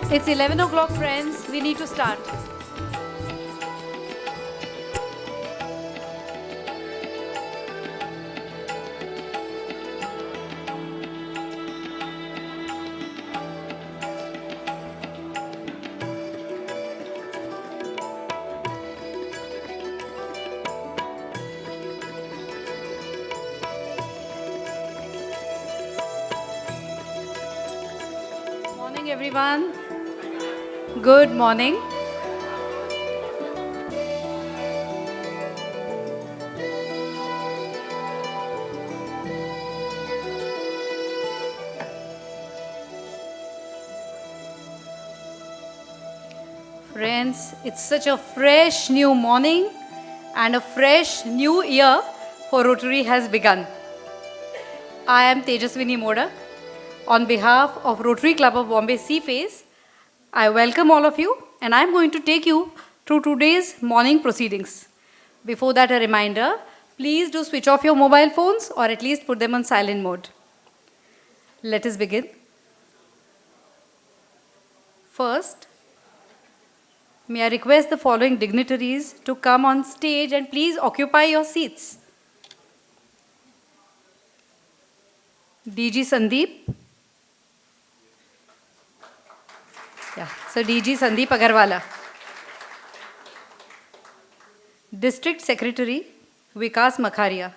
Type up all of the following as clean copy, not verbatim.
It's 11 o'clock, friends. We need to start. Morning, everyone. Good morning. Friends, it's such a fresh new morning and a fresh new year for Rotary has begun. I am Tejaswini Modak. On behalf of Rotary Club of Bombay Sea Face, I welcome all of you and I am going to take you through today's morning proceedings. Before that, a reminder, please do switch off your mobile phones or at least put them on silent mode. Let us begin. First, may I request the following dignitaries to come on stage and please occupy your seats. DG Sandeep. Yeah, so DG Sandeep Agarwala. District Secretary Vikas Makharia.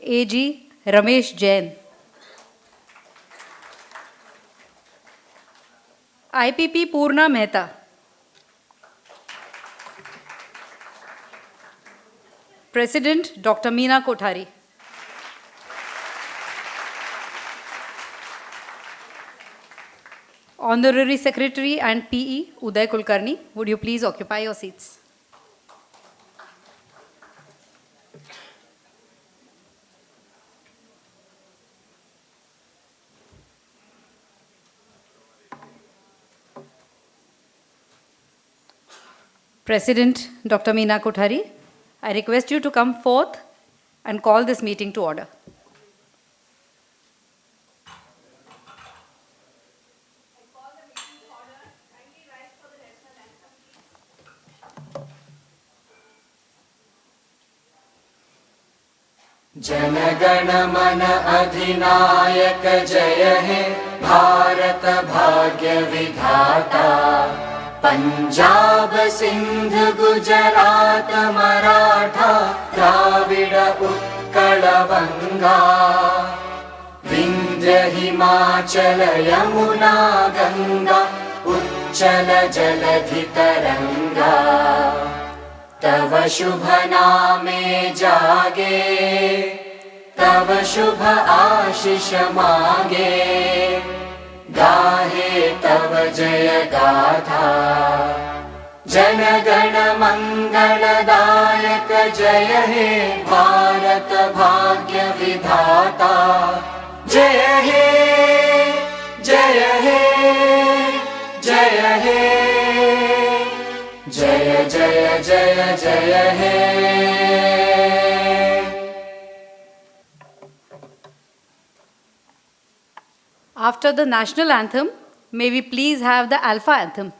AG Ramesh Jain. IPP Purna Mehta. President Dr. Meena Kothari. Honorary Secretary and PE Uday Kulkarni, would you please occupy your seats? President Dr. Meena Kothari, I request you to come forth and call this meeting to order. जनगण मन अधिनायक जय हे भारत भाग्य विधाता पंजाब सिंध गुजरात मराठा द्राविड उत्कल बंगा विंध्य हिमाचल यमुना गंगा उच्चल जलधि तरंगा तव शुभ नामे जागे तव शुभ आशीष मांगे गाहे तव जय गाथा जन गण मंगलदायक जय हे भारत भाग्य विधाता जय हे जय हे जय हे जय जय जय जय हे After the national anthem, may we please have the alpha anthem.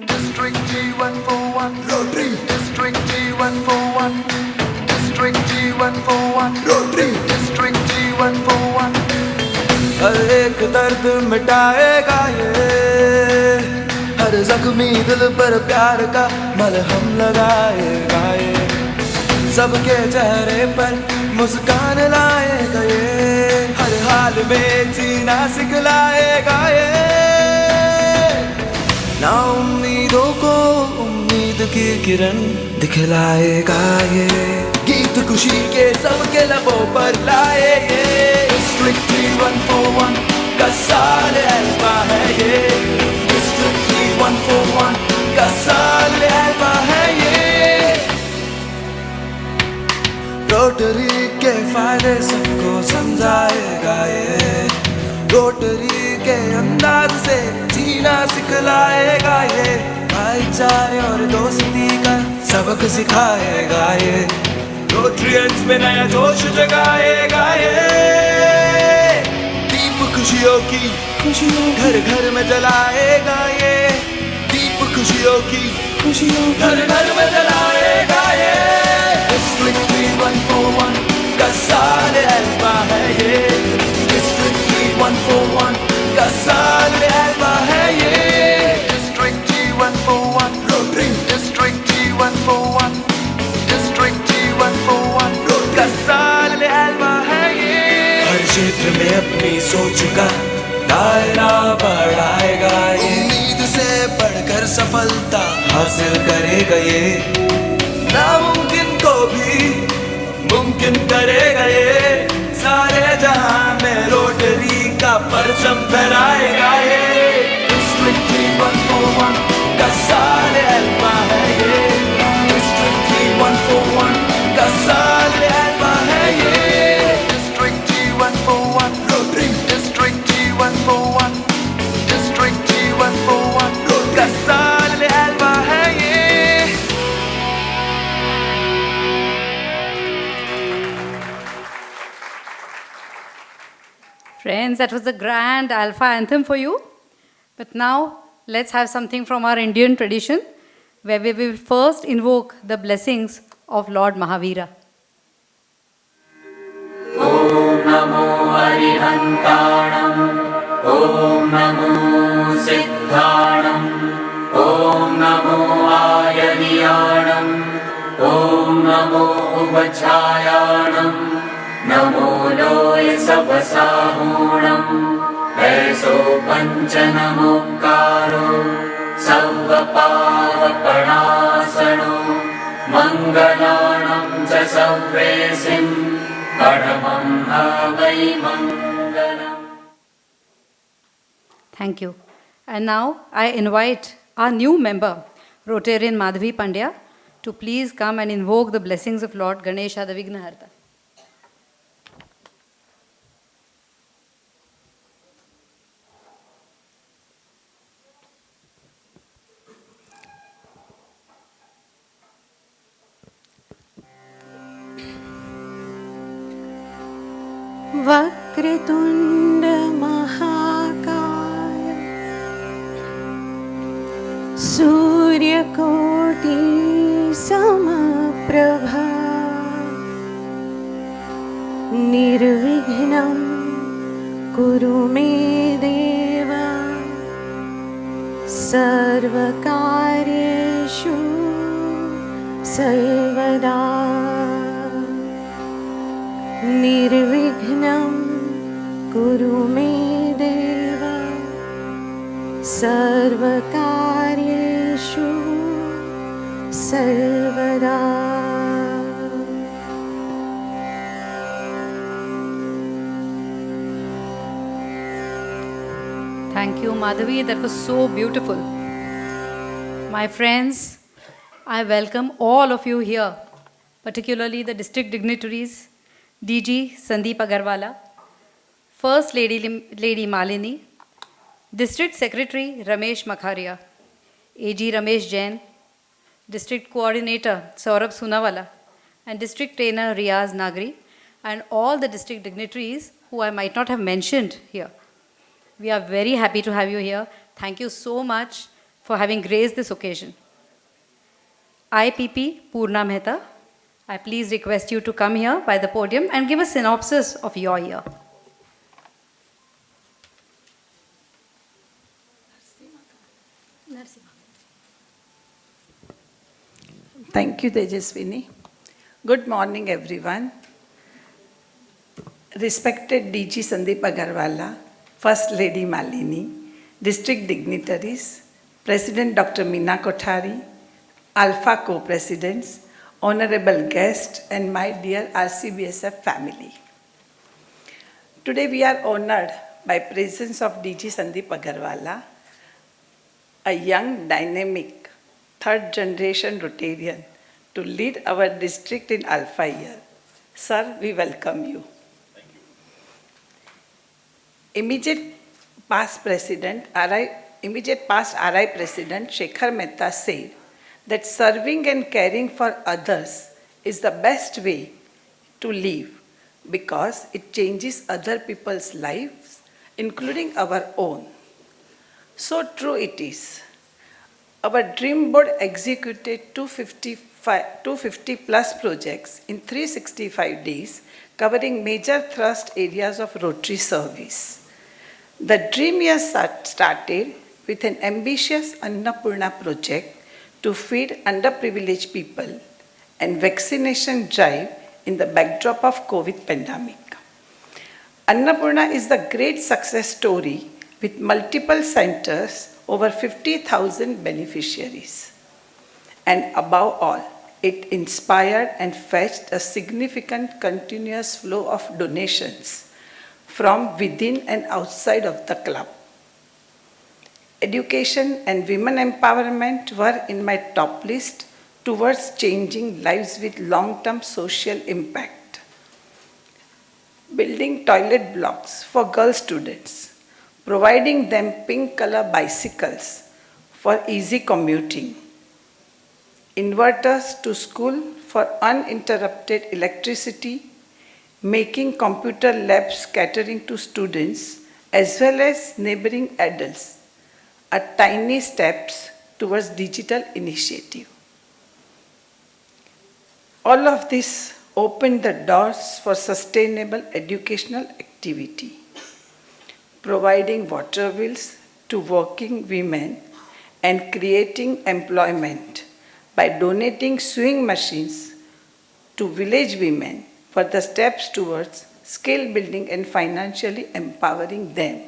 District G141 Rotary. District G141 District G141 Rotary. District G141 हर एक दर्द मिटाएगा ये हर जख्मी दिल पर प्यार का मलहम लगाएगा ये सबके चेहरे पर मुस्कान लाएगा ये हर हाल में जीना सिखलाएगा ये ना उम्मीदों को उम्मीद की किरण दिखलाएगा ये गीत खुशी के सबके लबों पर लाए ये District 3141 का साल अल्फा है ये District 3141 का साल अल्फा है ये रोटरी के फायदे सबको समझाएगा ये रोटरी के अंदाज से जीना सिखलाएगा ये भाईचारे और दोस्ती का सबक सिखाएगा ये रोटरियंस में नया जोश जगाएगा ये। दीप खुशियों की खुशियों घर घर में जलाएगा ये। दीप खुशियों की खुशियों घर घर में जलाएगा ये। डिस्ट्रिक्ट 3141 का साल ऐल्बा है ये। डिस्ट्रिक्ट 3141 का साल ऐल्बा है ये। District 3141 rotary. District 3141 district 3141 rotary का साल ऐल्बा है ये। हर क्षेत्र में अपनी सोच का दायरा बढ़ाएगा ये। उम्मीद से बढ़कर सफलता हासिल करेगा ये। नामुमकिन को भी मुमकिन करेगा ये। सारे जहां में रोटरी का परचम फहराएगा ये। डिस्ट्रिक्ट 3141 का साल ऐल्बा है ये। डिस्ट्रिक्ट 3141 का साल ऐल्बा है ये। District 3141 rotary. District 3141 district 3141 rotary का साल ऐल्बा है ये। Friends, that was the grand Alpha anthem for you. But now, let's have something from our Indian tradition, where we will first invoke the blessings of Lord Mahavira. ॐ नमो अरिहन्ताणम् ॐ नमो सिद्धाणम् ॐ नमो आयर्याणम् ॐ नमो उपछायाणम् नमो लोय सपसाहूणम् ऐसो पञ्चनमुक्कारो सव्वपावपणासनो मङ्गलाणं च सव्रेसिम् परमं हवै मङ्गलम्। Thank you. And now I invite our new member, Rotarian Madhavi Pandya, to please come and invoke the blessings of Lord Ganesha, the Vignaharta. वक्रतुण्ड महाकाय सूर्यकोटि समप्रभा निर्विघ्नं कुरु मे देव सर्वकार्येषु सर्वदा निर्विघ्नं कुरु मे देव सर्वकार्येषु सर्वदा। Thank you, Madhavi. That was so beautiful. My friends, I welcome all of you here, particularly the district dignitaries, DG Sandeep Agarwala, First Lady Malini, District Secretary Ramesh Makharia, AG Ramesh Jain, District Coordinator Saurabh Sunawala, and District Trainer Riaz Nagri, and all the district dignitaries who I might not have mentioned here. We are very happy to have you here. Thank you so much for having graced this occasion. IPP Purna Mehta, I please request you to come here by the podium and give a synopsis of your year. Thank you, Tejaswini. Good morning, everyone. Respected DG Sandeep Agarwala, First Lady Malini, district dignitaries, President Dr. Meena Kothari, Alpha co-presidents, honorable guests, and my dear RCBSF family. Today we are honored by presence of DG Sandeep Agarwala, a young, dynamic, third-generation Rotarian to lead our district in Alpha year. Sir, we welcome you. Immediate past RI President Shekhar Mehta said that serving and caring for others is the best way to live because it changes other people's lives, including our own. So true it is. Our dream board executed 250 plus projects in 365 days, covering major thrust areas of Rotary service. The dream year started with an ambitious Annapurna project to feed underprivileged people and vaccination drive in the backdrop of COVID pandemic. Annapurna is the great success story with multiple centers, over 50,000 beneficiaries. And above all, it inspired and fetched a significant continuous flow of donations from within and outside of the club. Education and women empowerment were in my top list towards changing lives with long-term social impact. Building toilet blocks for girl students, providing them pink color bicycles for easy commuting, inverters to school for uninterrupted electricity, making computer labs catering to students as well as neighboring adults are tiny steps towards digital initiative. All of this opened the doors for sustainable educational activity, providing water wheels to working women and creating employment by donating sewing machines to village women for the steps towards skill building and financially empowering them.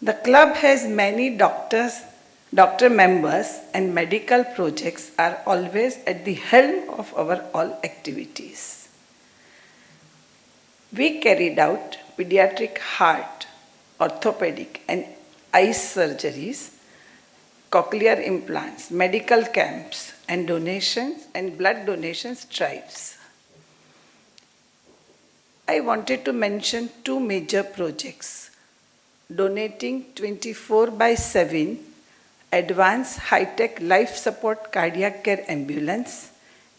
The club has many doctor members and medical projects are always at the helm of our all activities. We carried out pediatric heart, orthopedic and eye surgeries, cochlear implants, medical camps and donations and blood donations drives. I wanted to mention two major projects: donating 24/7 advanced high-tech life support cardiac care ambulance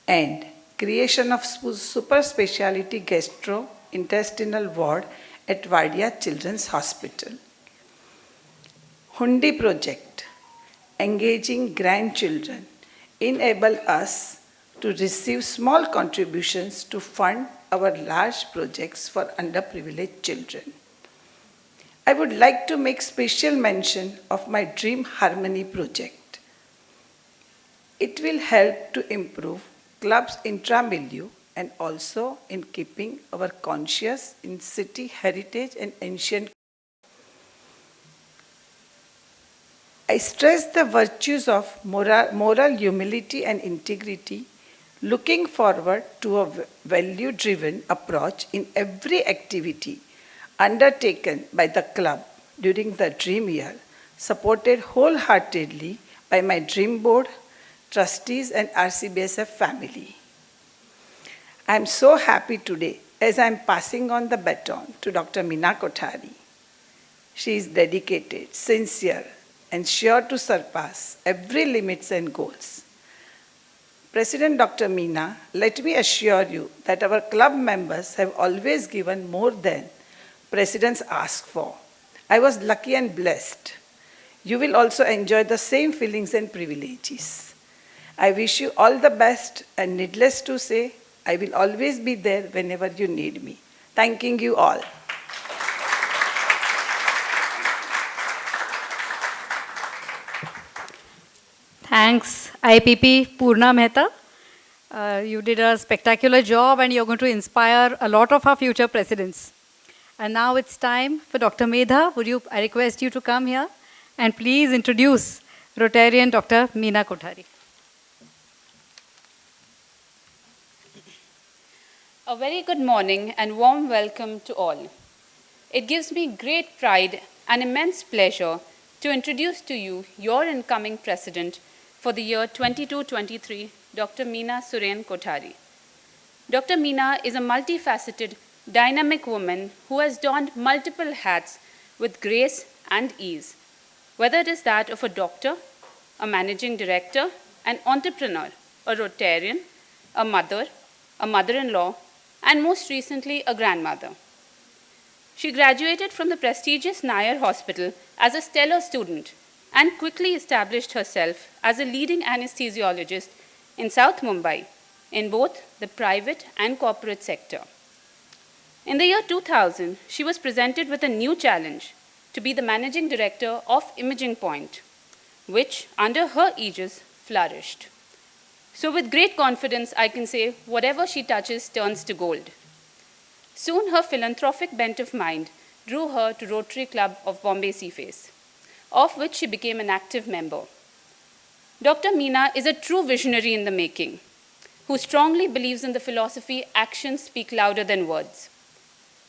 and creation of super specialty gastrointestinal ward at Wadia Children's Hospital. Hundi project, engaging grandchildren, enable us to receive small contributions to fund our large projects for underprivileged children. I would like to make special mention of my Dream Harmony project. It will help to improve club's intra-milieu and also in keeping our conscious in city heritage and ancient. I stress the virtues of moral humility and integrity, looking forward to a value-driven approach in every activity undertaken by the club during the Dream Year, supported wholeheartedly by my Dream Board, trustees and RCBSF family. I am so happy today as I am passing on the baton to Dr. Meena Kothari. She is dedicated, sincere, and sure to surpass every limits and goals. President Dr. Meena, let me assure you that our club members have always given more than presidents ask for. I was lucky and blessed. You will also enjoy the same feelings and privileges. I wish you all the best, and needless to say, I will always be there whenever you need me. Thanking you all. Thanks, IPP Purna Mehta. You did a spectacular job and you're going to inspire a lot of our future presidents. And now it's time for Dr. Medha. I request you to come here and please introduce Rotarian Dr. Meena Kothari. A very good morning and warm welcome to all. It gives me great pride and immense pleasure to introduce to you your incoming president for the year 22-23, Dr. Meena Kothari. Dr. Meena is a multifaceted, dynamic woman who has donned multiple hats with grace and ease, whether it is that of a doctor, a managing director, an entrepreneur, a Rotarian, a mother-in-law, and most recently, a grandmother. She graduated from the prestigious Nair Hospital as a stellar student and quickly established herself as a leading anesthesiologist in South Mumbai in both the private and corporate sector. In the year 2000, she was presented with a new challenge to be the managing director of Imaging Point, which under her aegis flourished. So with great confidence, I can say whatever she touches turns to gold. Soon her philanthropic bent of mind drew her to Rotary Club of Bombay Seaface, of which she became an active member. Dr. Meena is a true visionary in the making, who strongly believes in the philosophy actions speak louder than words.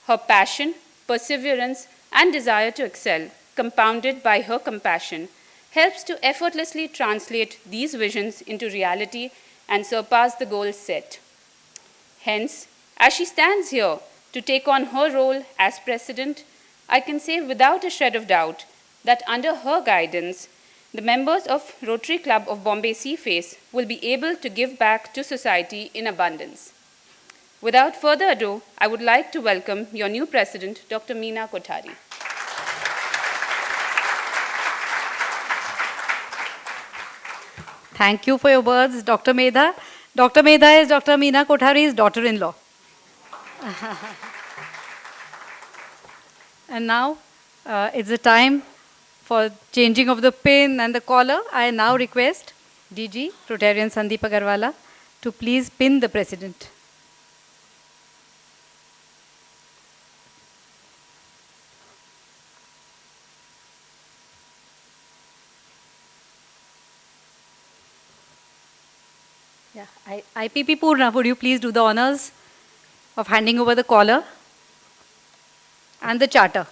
Her passion, perseverance, and desire to excel, compounded by her compassion, helps to effortlessly translate these visions into reality and surpass the goals set. Hence, as she stands here to take on her role as president, I can say without a shred of doubt that under her guidance, the members of Rotary Club of Bombay Seaface will be able to give back to society in abundance. Without further ado, I would like to welcome your new president, Dr. Meena Kothari. Thank you for your words, Dr. Medha. Dr. Medha is Dr. Meena Kothari's daughter-in-law. And now it's the time for changing of the pin and the collar. I now request DG Rotarian Sandeep Agarwala to please pin the president. Yeah, IPP Purna, would you please do the honors of handing over the collar and the charter?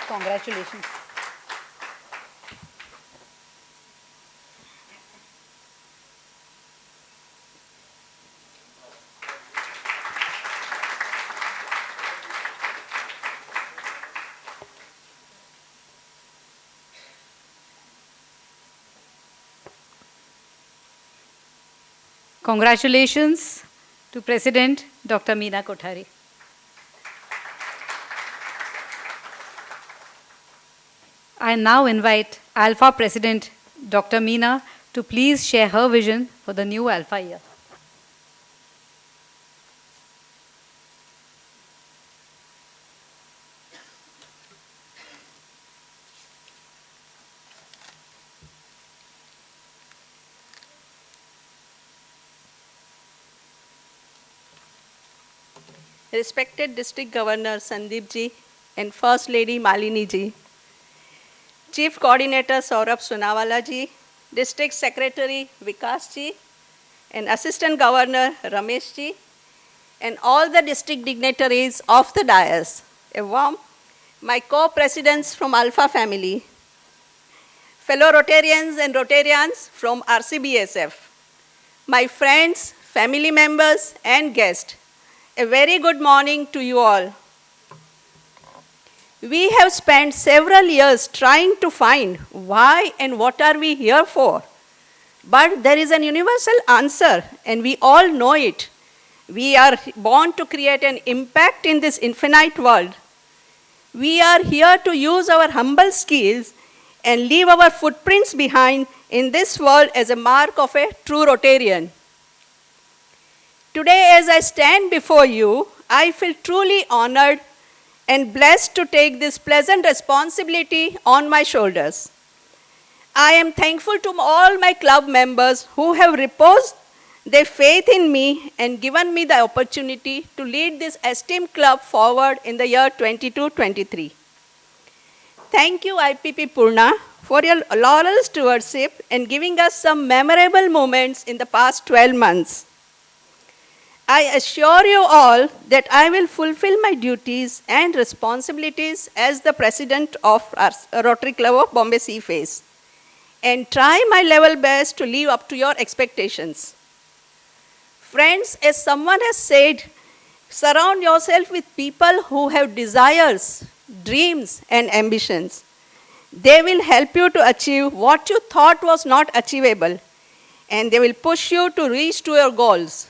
Congratulations. Congratulations to President Dr. Meena Kothari. I now invite Alpha President Dr. Meena to please share her vision for the new Alpha year. Respected District Governor Sandeep ji and First Lady Malini ji, Chief Coordinator Saurabh Sunawala ji, District Secretary Vikas ji, and Assistant Governor Ramesh ji, and all the district dignitaries of the dais, a warm, my co-presidents from Alpha family, fellow Rotarians and Rotarians from RCBSF, my friends, family members, and guests, a very good morning to you all. We have spent several years trying to find why and what are we here for. But there is an universal answer, and we all know it. We are born to create an impact in this infinite world. We are here to use our humble skills and leave our footprints behind in this world as a mark of a true Rotarian. Today, as I stand before you, I feel truly honored and blessed to take this pleasant responsibility on my shoulders. I am thankful to all my club members who have reposed their faith in me and given me the opportunity to lead this esteemed club forward in the year 22-23. Thank you, IPP Purna, for your loyal stewardship and giving us some memorable moments in the past 12 months. I assure you all that I will fulfill my duties and responsibilities as the president of our Rotary Club of Bombay Seaface and try my level best to live up to your expectations. Friends, as someone has said, surround yourself with people who have desires, dreams, and ambitions. They will help you to achieve what you thought was not achievable, and they will push you to reach to your goals.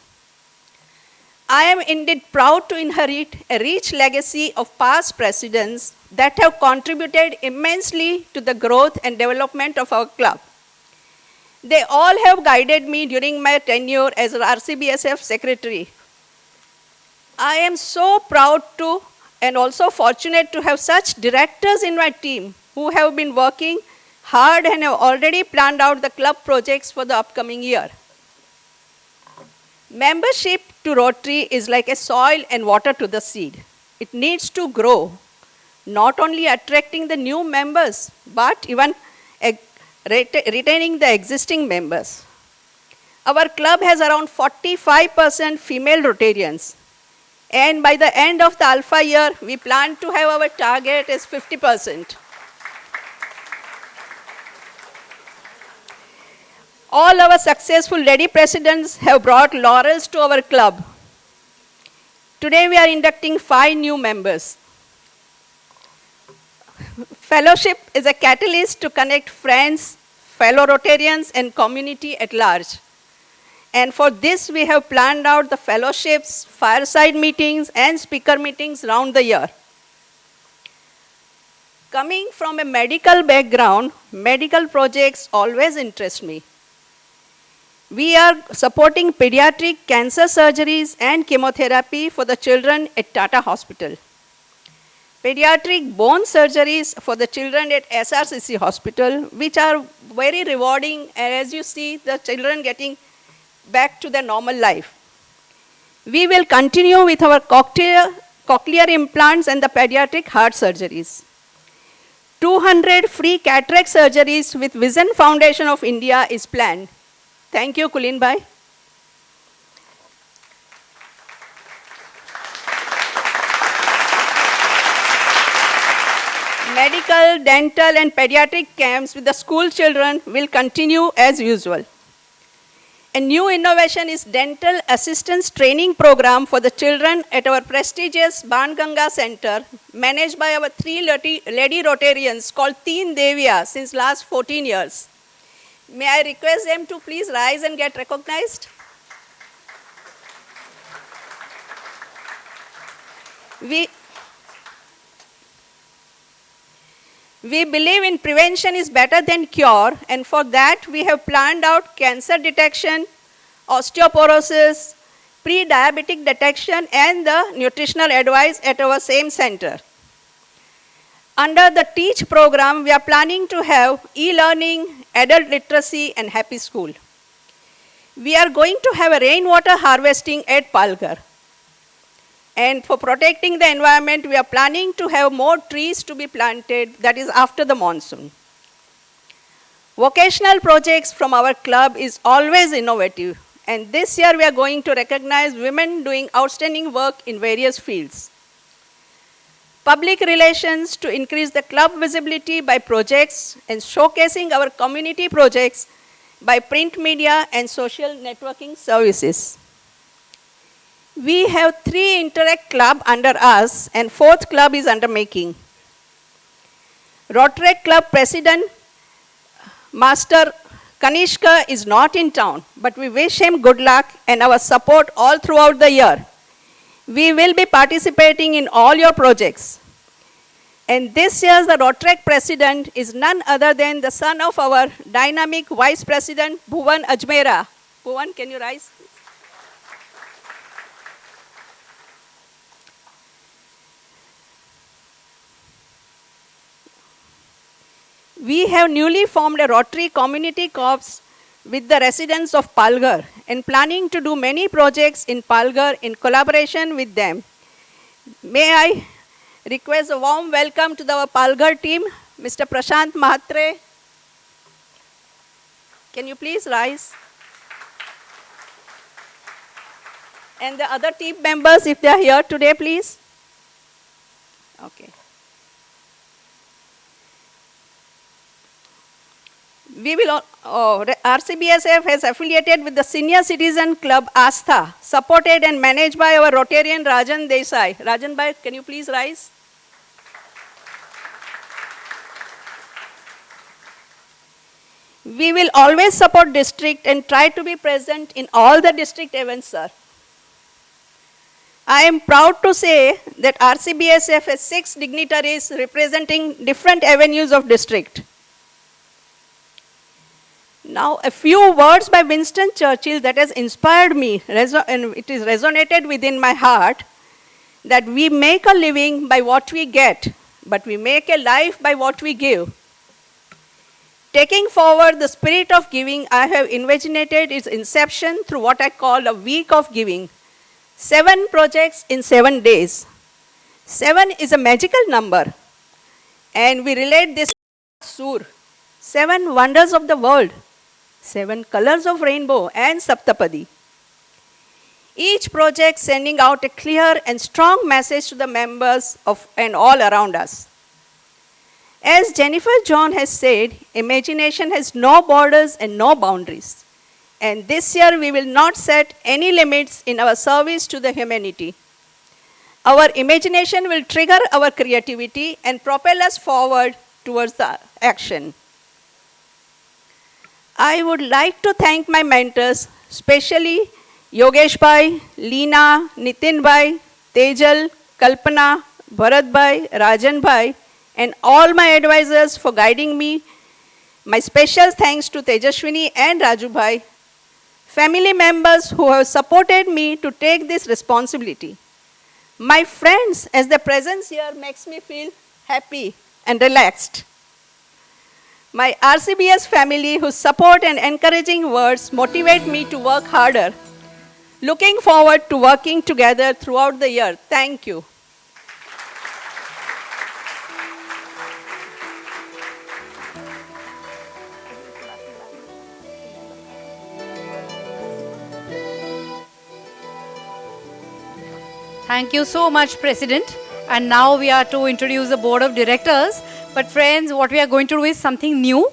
I am indeed proud to inherit a rich legacy of past presidents that have contributed immensely to the growth and development of our club. They all have guided me during my tenure as RCBSF secretary. I am so proud to and also fortunate to have such directors in my team who have been working hard and have already planned out the club projects for the upcoming year. Membership to Rotary is like a soil and water to the seed. It needs to grow, not only attracting the new members, but even retaining the existing members. Our club has around 45% female Rotarians, and by the end of the Alpha year, we plan to have our target as 50%. All our successful lady presidents have brought laurels to our club. Today we are inducting 5 new members. Fellowship is a catalyst to connect friends, fellow Rotarians, and community at large. And for this, we have planned out the fellowships, fireside meetings, and speaker meetings round the year. Coming from a medical background, medical projects always interest me. We are supporting pediatric cancer surgeries and chemotherapy for the children at Tata Hospital. Pediatric bone surgeries for the children at SRCC Hospital, which are very rewarding, and as you see, the children getting back to their normal life. We will continue with our cochlear implants and the pediatric heart surgeries. 200 free cataract surgeries with Vision Foundation of India is planned. Thank you, Kulin Bhai. Medical, dental, and pediatric camps with the school children will continue as usual. A new innovation is dental assistance training program for the children at our prestigious Banganga Center, managed by our 3 lady Rotarians called Teen Devya since last 14 years. May I request them to please rise and get recognized? We believe in prevention is better than cure, and for that we have planned out cancer detection, osteoporosis, pre-diabetic detection, and the nutritional advice at our same center. Under the TEACH program, we are planning to have e-learning, adult literacy, and happy school. We are going to have a rainwater harvesting at Palghar. And for protecting the environment, we are planning to have more trees to be planted, that is after the monsoon. Vocational projects from our club is always innovative, and this year we are going to recognize women doing outstanding work in various fields. Public relations to increase the club visibility by projects and showcasing our community projects by print media and social networking services. We have 3 Interact Club under us, and 4th club is under making. Rotary Club President Master Kanishka is not in town, but we wish him good luck and our support all throughout the year. We will be participating in all your projects. And this year's the Rotary President is none other than the son of our dynamic Vice President, Bhuvan Ajmera. Bhuvan, can you rise? We have newly formed a Rotary Community Corps with the residents of Palghar and planning to do many projects in Palghar in collaboration with them. May I request a warm welcome to our Palghar team, Mr. Prashant Mahatre. Can you please rise? And the other team members, if they are here today, please. Okay. RCBSF has affiliated with the Senior Citizen Club Astha, supported and managed by our Rotarian Rajan Desai. Rajan Bhai, can you please rise? We will always support district and try to be present in all the district events, sir. I am proud to say that RCBSF has 6 dignitaries representing different avenues of district. Now, a few words by Winston Churchill that has inspired me, and it is resonated within my heart, that we make a living by what we get, but we make a life by what we give. Taking forward the spirit of giving, I have invigorated its inception through what I call a week of giving. 7 projects in 7 days. 7 is a magical number. And we relate this to Sur, 7 wonders of the world, 7 colors of rainbow, and Saptapadi. Each project sending out a clear and strong message to the members of and all around us. As Jennifer John has said, imagination has no borders and no boundaries. And this year we will not set any limits in our service to the humanity. Our imagination will trigger our creativity and propel us forward towards the action. I would like to thank my mentors, especially Yogesh Bhai, Leena, Nitin Bhai, Tejal, Kalpana, Bharat Bhai, Rajan Bhai, and all my advisors for guiding me. My special thanks to Tejaswini and Raju Bhai, family members who have supported me to take this responsibility. My friends, as their presence here makes me feel happy and relaxed. My RCBS family, whose support and encouraging words motivate me to work harder. Looking forward to working together throughout the year. Thank you. Thank you so much, President. And now we are to introduce the Board of Directors. But friends, what we are going to do is something new.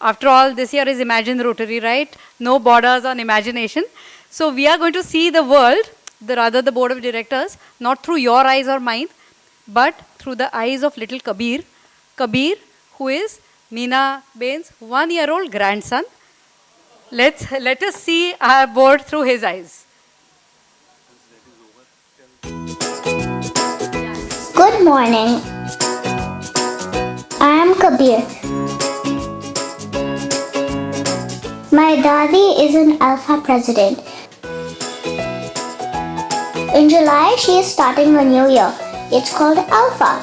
After all, this year is Imagine Rotary, right? No borders on imagination. So we are going to see the world, the Board of Directors, not through your eyes or mine, but through the eyes of little Kabir. Kabir, who is Meena Bain's 1-year-old grandson. Let us see our board through his eyes. Good morning. I am Kabir. My daddy is an Alpha president. In July, she is starting a new year. It's called Alpha.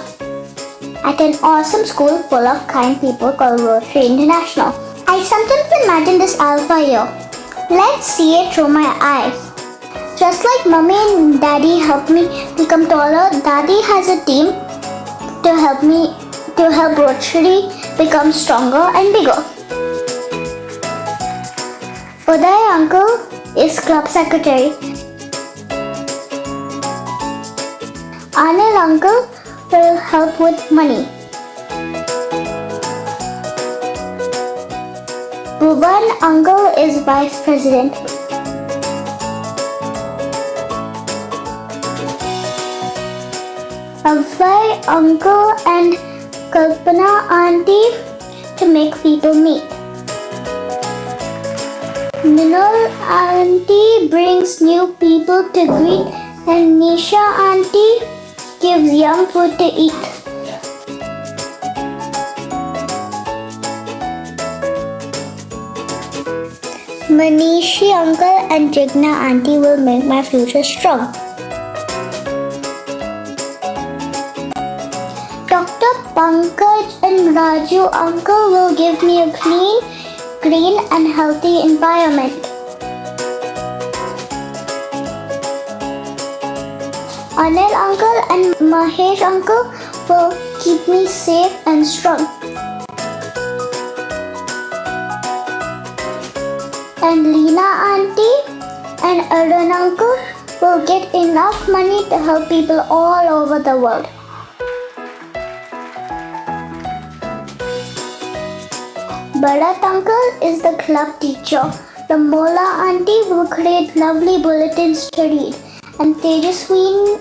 At an awesome school full of kind people called Rotary International. I sometimes imagine this Alpha year. Let's see it through my eyes. Just like mommy and daddy helped me become taller, daddy has a team to help Rotary become stronger and bigger. Uday uncle is club secretary. Anil uncle will help with money. Bhuvan uncle is vice president. Abhay uncle and Kalpana auntie to make people meet. Minal auntie brings new people to greet, and Nisha auntie gives yum food to eat. Manishi uncle and Jigna auntie will make my future strong. Dr. Pankaj and Raju uncle will give me a clean, green and healthy environment. Anil uncle and Mahesh uncle will keep me safe and strong. And Leena auntie and Arun uncle will get enough money to help people all over the world. Bharat uncle is the club teacher. The Mola auntie will create lovely bulletins to read. And Tejaswini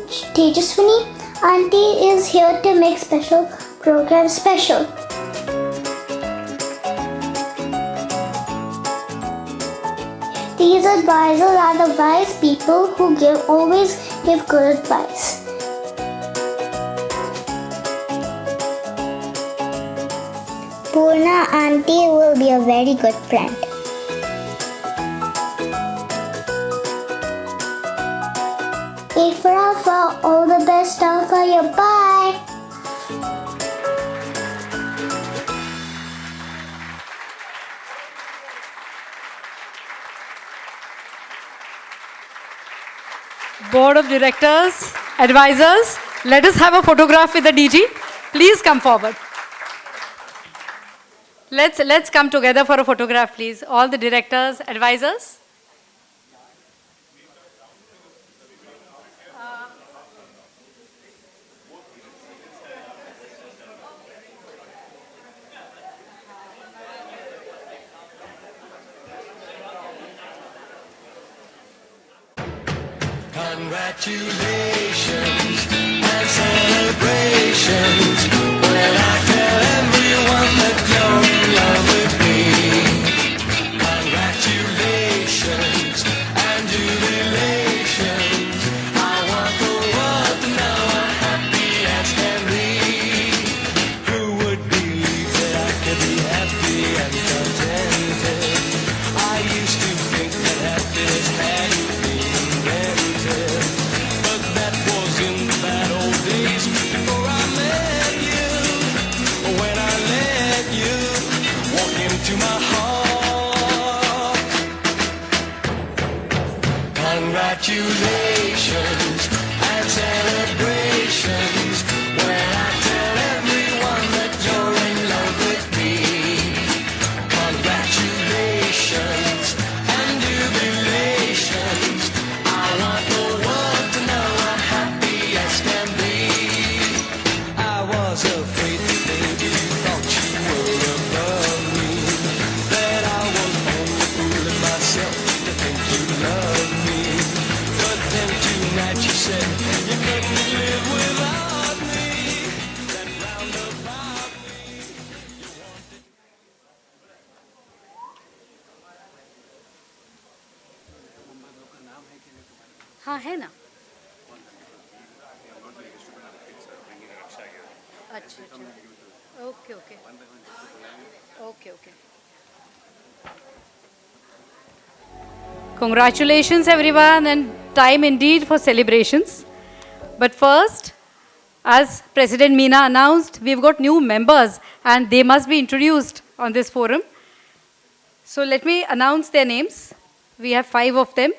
auntie is here to make special programs special. These advisors are the wise people who always give good advice. Purna auntie will be a very good friend. A for Alpha, all the best Alpha, yeah, bye. Board of Directors, advisors, let us have a photograph with the DG. Please come forward. Let's come together for a photograph, please. All the directors, advisors. Congratulations and celebrations when I tell everyone that you're in love with me. Congratulations and jubilations. I want the world to know I'm happy as can be. Who would believe that I could be happy and contented? I used to think that happiness had been invented, but that was in the bad old days before I met you. When I let you walk into my heart. Congratulations and celebrations when I tell everyone that you're in love with me. Congratulations and jubilations. I want the world to know I'm happy as can be. I was afraid that maybe you thought you were above me, that I was only fooling myself to think you loved me. But then tonight you said you couldn't live without me. That roundabout me. हाँ है ना. अच्छा अच्छा. Okay okay. Okay okay. Congratulations everyone, and time indeed for celebrations. But first, as President Meena announced, we've got new members and they must be introduced on this forum. So let me announce their names. We have 5 of them.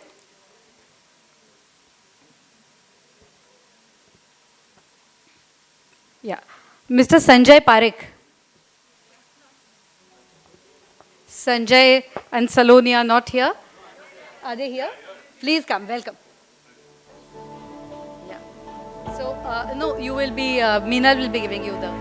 Yeah. Mr. Sanjay Parekh. Sanjay and Saloni are not here. Are they here? Please come. Welcome. Yeah. So, no, you will be, Meena will be giving you the.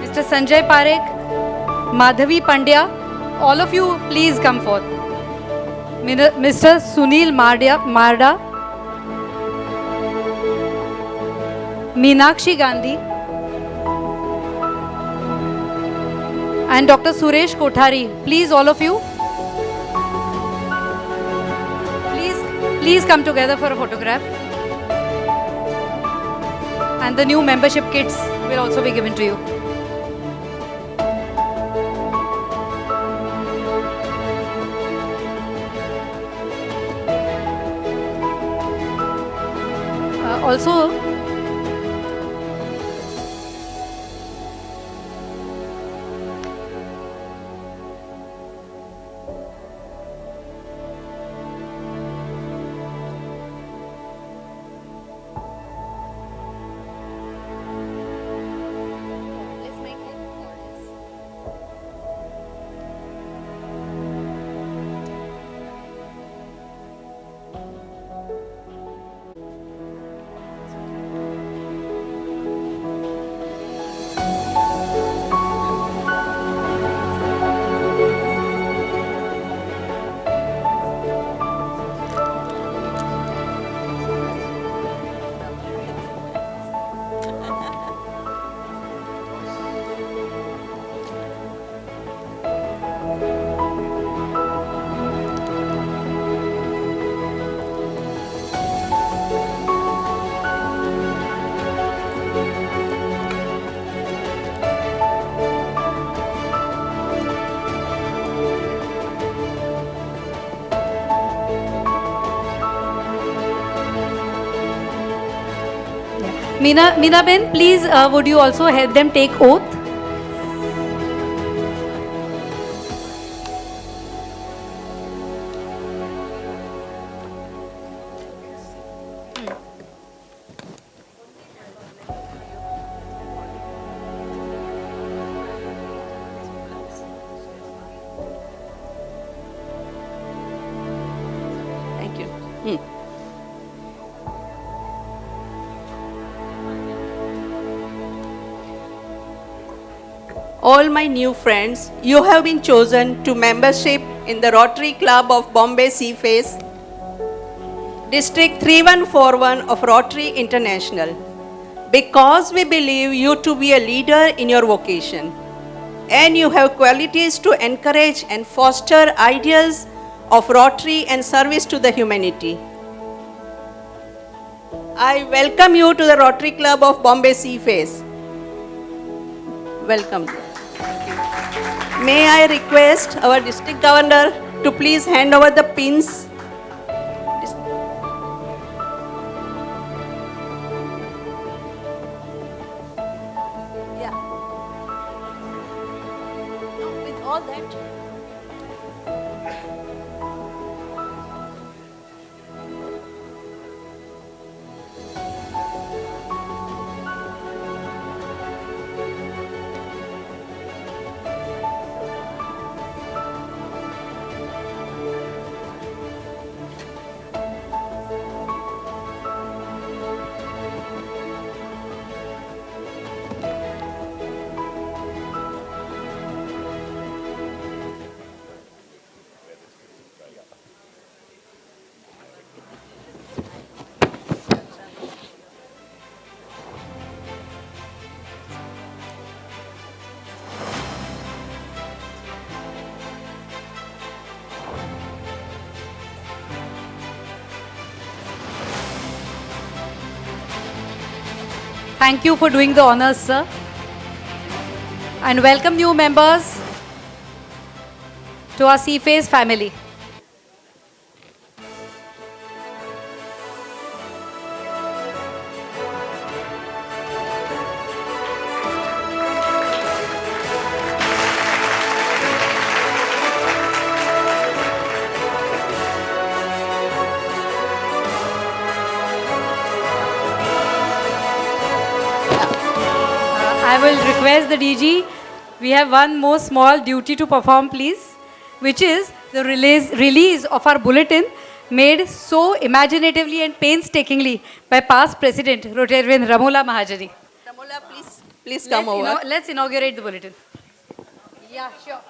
Mr. Sanjay Parekh, Madhavi Pandya, all of you please come forth. Mr. Sunil Marda, Meenakshi Gandhi, and Dr. Suresh Kothari. Please, all of you, please come together for a photograph. And the new membership kits will also be given to you. Also, Meena Ben, please would you also help them take oath? Thank you. All my new friends, you have been chosen to membership in the Rotary Club of Bombay Sea Face, District 3141 of Rotary International, because we believe you to be a leader in your vocation, and you have qualities to encourage and foster ideas of Rotary and service to the humanity. I welcome you to the Rotary Club of Bombay Sea Face. Welcome. May I request our district governor to please hand over the pins. Yeah. No, with all that. Thank you for doing the honors, sir. And welcome new members to our Seaface family. I will request the DG, we have one more small duty to perform, please, which is the release of our bulletin made so imaginatively and painstakingly by past President Rotarian Ramola Mahajani. Ramola, please come over. Let's inaugurate the bulletin. Yeah, sure.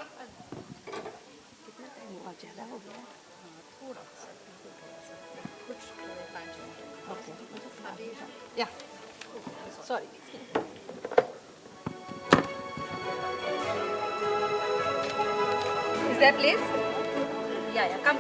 Yeah. Sorry. Is there place? Yeah, come.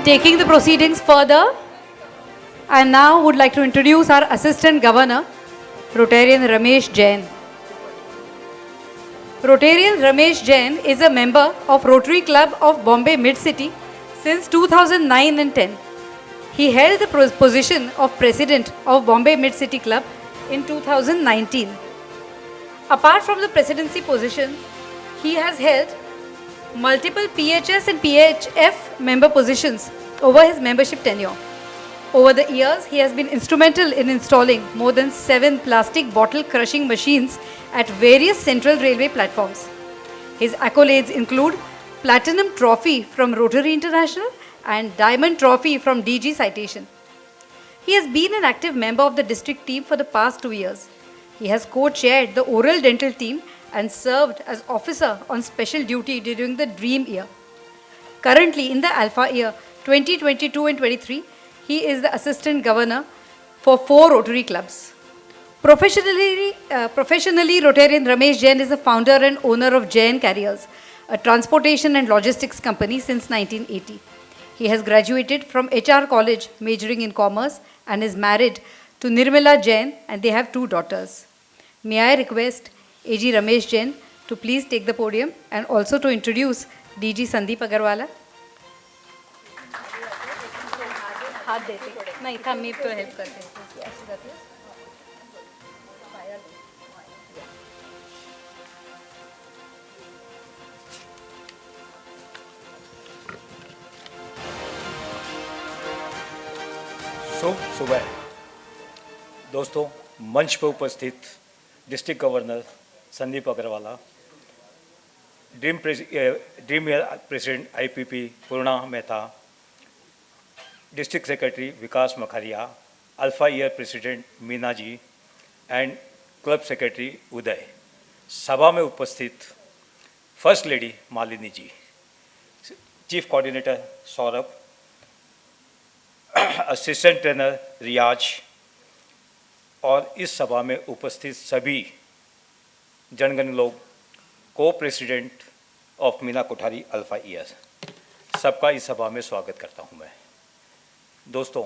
Taking the proceedings further, I now would like to introduce our Assistant Governor, Rotarian Ramesh Jain. Rotarian Ramesh Jain is a member of Rotary Club of Bombay Mid-City since 2009 and 10. He held the position of President of Bombay Mid-City Club in 2019. Apart from the presidency position, he has held multiple PHS and PHF member positions over his membership tenure. Over the years, he has been instrumental in installing more than 7 plastic bottle crushing machines at various central railway platforms. His accolades include Platinum Trophy from Rotary International and Diamond Trophy from DG Citation. He has been an active member of the district team for the past 2 years. He has co-chaired the oral dental team and served as officer on special duty during the Dream Year. Currently, in the Alpha Year 2022 and 23, he is the assistant governor for 4 Rotary clubs. Professionally, Rotarian Ramesh Jain is the founder and owner of Jain Carriers, a transportation and logistics company since 1980. He has graduated from HR College, majoring in commerce, and is married to Nirmala Jain, and they have 2 daughters. May I request AG Ramesh Jain to please take the podium and also to introduce DG Sandeep Agarwala. हाथ देते नहीं था मैं तो help करते हैं शुभ सुबह दोस्तों, मंच पर उपस्थित district governor Sandeep Agrawala, dream president IPP Purna Mehta, district secretary Vikas Makharia, alpha year president Meena ji and club secretary Uday, सभा में उपस्थित first lady Malini ji, chief coordinator Saurabh, assistant trainer Riyaz और इस सभा में उपस्थित सभी जनगण लोग, को president of Meena Kothari alpha year, सबका इस सभा में स्वागत करता हूं मैं। दोस्तों,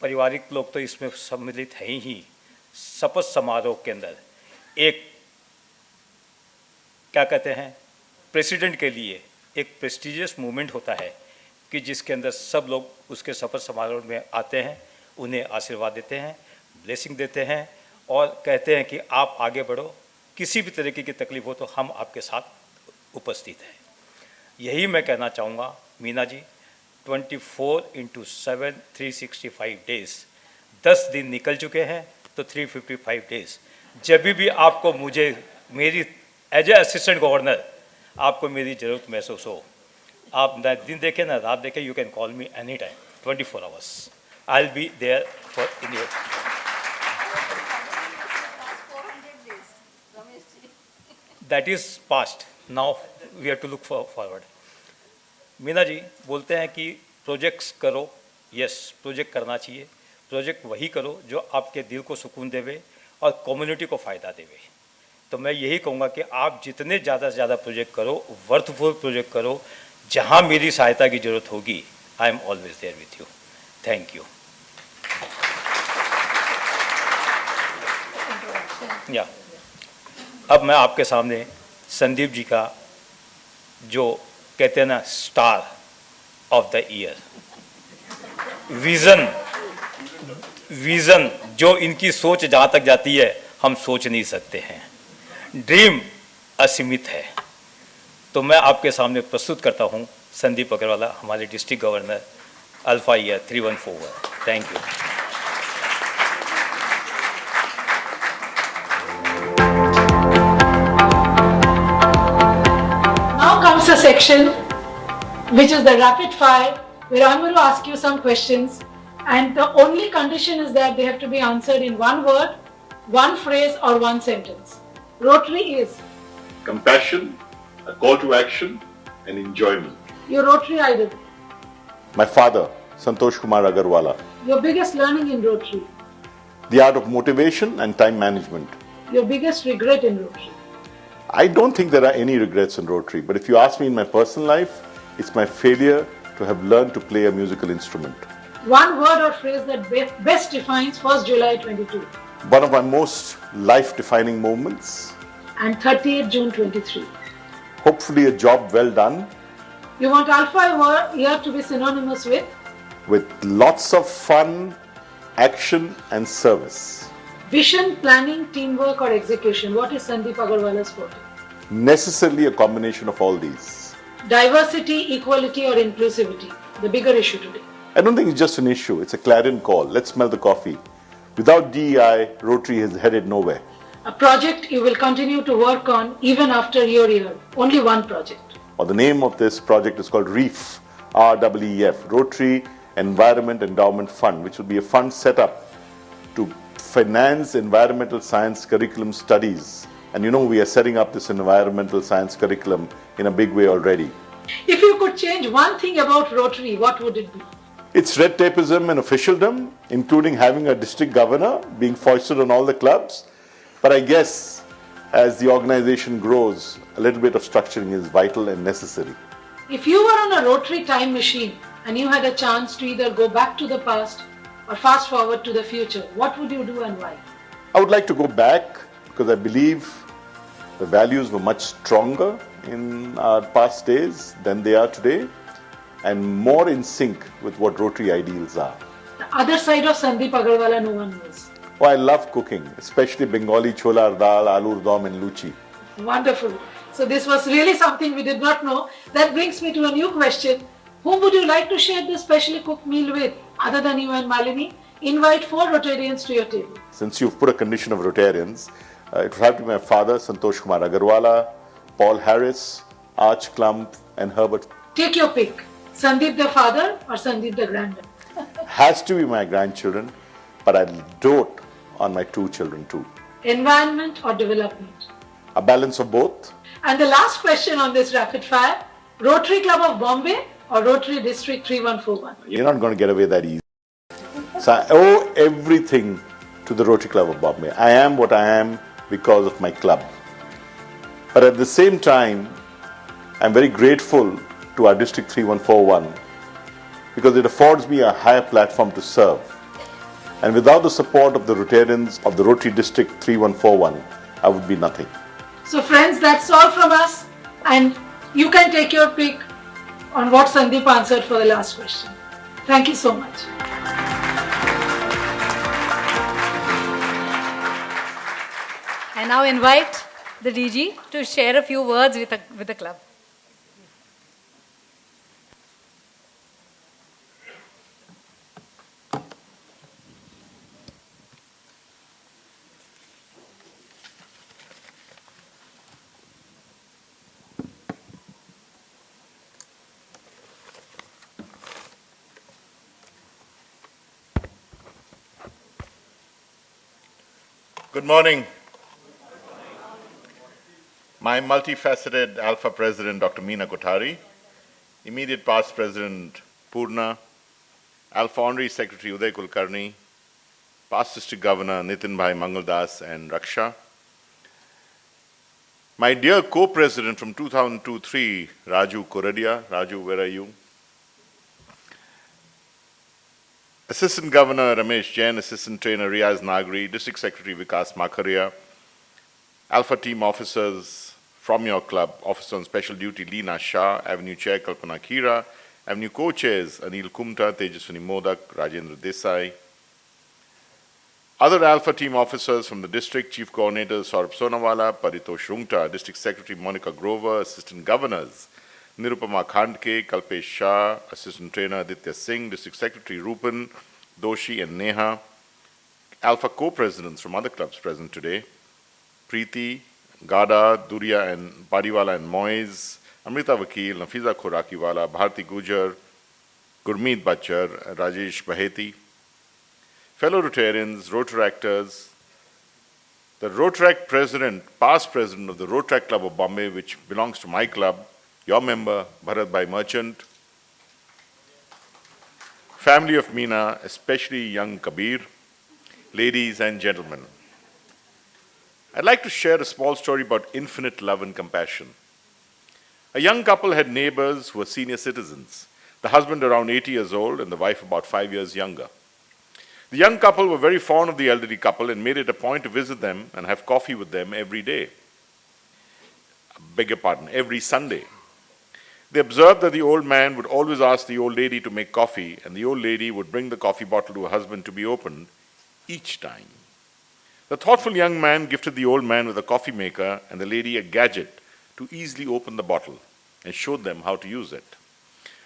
पारिवारिक लोग तो इसमें सम्मिलित हैं ही। शपथ समारोह के अंदर एक क्या कहते हैं, प्रेसिडेंट के लिए एक प्रेस्टिजियस मूवमेंट होता है कि जिसके अंदर सब लोग उसके शपथ समारोह में आते हैं, उन्हें आशीर्वाद देते हैं, ब्लेसिंग देते हैं और कहते हैं कि आप आगे बढ़ो, किसी भी तरीके की तकलीफ हो तो हम आपके साथ उपस्थित हैं। यही मैं कहना चाहूँगा मीना जी, 24/7 365 डेज़, 10 दिन निकल चुके हैं तो 355 डेज़, जब भी आपको मुझे मेरी एज ए असिस्टेंट गवर्नर आपको मेरी ज़रूरत महसूस हो, आप दिन देखें ना रात देखें, you can call me any time, 24 hours I will be there for in your. That is past, now we have to look forward. Meena ji बोलते हैं कि प्रोजेक्ट्स करो, यस प्रोजेक्ट करना चाहिए, प्रोजेक्ट वही करो जो आपके दिल को सुकून देवे और कम्युनिटी को फ़ायदा देवे। तो मैं यही कहूँगा कि आप जितने ज़्यादा से ज़्यादा प्रोजेक्ट करो, वर्थफुल प्रोजेक्ट करो, जहाँ मेरी सहायता की ज़रूरत होगी, I am always there with you. Thank you. या अब मैं आपके सामने संदीप जी का जो कहते हैं ना star of the year, vision जो इनकी सोच जहाँ तक जाती है हम सोच नहीं सकते हैं, ड्रीम असीमित है। तो मैं आपके सामने प्रस्तुत करता हूँ संदीप अग्रवाला, हमारे district governor alpha year 314। Thank you. Now comes a section which is the rapid fire, where I'm going to ask you some questions, and the only condition is that they have to be answered in one word, one phrase or one sentence. Rotary is? Compassion, a call to action, and enjoyment. Your Rotary idol? My father, Santosh Kumar Agarwala. Your biggest learning in Rotary? The art of motivation and time management. Your biggest regret in Rotary? I don't think there are any regrets in Rotary, but if you ask me in my personal life, it's my failure to have learned to play a musical instrument. One word or phrase that best defines 1st July 22. One of my most life-defining moments. And 30th June 23. Hopefully a job well done. You want Alpha year to be synonymous with? With lots of fun, action and service. Vision, planning, teamwork or execution. What is Sandeep Agarwala's forte? necessarily a combination of all these. Diversity, equality, or inclusivity, the bigger issue today. I don't think it's just an issue, it's a clarion call. Let's smell the coffee. Without DEI, Rotary is headed nowhere. A project you will continue to work on even after your year. Only one project. Or the name of this project is called REEF, REEF, Rotary Environment Endowment Fund, which will be a fund set up to finance environmental science curriculum studies. And you know, we are setting up this environmental science curriculum in a big way already. If you could change one thing about Rotary, what would it be? It's red tapeism and officialdom, including having a district governor being foisted on all the clubs. But I guess as the organization grows, a little bit of structuring is vital and necessary. If you were on a Rotary time machine and you had a chance to either go back to the past or fast forward to the future, what would you do and why? I would like to go back because I believe the values were much stronger in our past days than they are today and more in sync with what Rotary ideals are. The other side of Sandeep Agarwala no one knows. Oh, I love cooking, especially Bengali cholar dal, aloo dom and luchi. Wonderful. So this was really something we did not know. That brings me to a new question. Whom would you like to share this specially cooked meal with, other than you and Malini? Invite 4 Rotarians to your table. Since you've put a condition of Rotarians, it would have to be my father, Santosh Kumar Agarwala, Paul Harris, Arch Klump and Herbert. Take your pick. Sandeep the father or Sandeep the granddad? Has to be my grandchildren, but I dote on my 2 children too. Environment or development? A balance of both. And the last question on this rapid fire, Rotary Club of Bombay or Rotary District 3141? You're not going to get away that easy. So I owe everything to the Rotary Club of Bombay. I am what I am because of my club. But at the same time, I'm very grateful to our District 3141 because it affords me a higher platform to serve. And without the support of the Rotarians of the Rotary District 3141, I would be nothing. So friends, that's all from us. And you can take your pick on what Sandeep answered for the last question. Thank you so much. I now invite the DG to share a few words with the club. Good morning. My multifaceted Alpha President, Dr. Meena Kothari, immediate past President Purna, Alpha Honorary Secretary Uday Kulkarni, past District Governor Nitin Bhai Mangaldas and Raksha, my dear co-president from 2002-03, Raju Koradia. Raju, where are you? Assistant Governor Ramesh Jain, Assistant Trainer Riaz Nagri, District Secretary Vikas Makharia, Alpha Team Officers from your club, Officer on Special Duty Leena Shah, Avenue Chair Kalpana Khira, Avenue Co-Chairs Anil Kumta, Tejaswini Modak, Rajendra Desai, other Alpha Team Officers from the District, Chief Coordinators Saurabh Sonawala, Paritosh Rungta, District Secretary Monica Grover, Assistant Governors Nirupama Khandke, Kalpesh Shah, Assistant Trainer Aditya Singh, District Secretary Rupan, Doshi and Neha, Alpha Co-Presidents from other clubs present today, Preeti, Gada, Durya and Pariwala and Moise, Amrita Vakil, Nafiza Khorakiwala, Bharti Gujar, Gurmeet Bachar, Rajesh Baheti, fellow Rotarians, Rotaractors, the Rotaract President, past President of the Rotaract Club of Bombay, which belongs to my club, your member, Bharat Bhai Merchant, family of Meena, especially young Kabir, ladies and gentlemen. I'd like to share a small story about infinite love and compassion. A young couple had neighbors who were senior citizens, the husband around 80 years old and the wife about 5 years younger. The young couple were very fond of the elderly couple and made it a point to visit them and have coffee with them every day. Every Sunday. They observed that the old man would always ask the old lady to make coffee, and the old lady would bring the coffee bottle to her husband to be opened each time. The thoughtful young man gifted the old man with a coffee maker and the lady a gadget to easily open the bottle and showed them how to use it.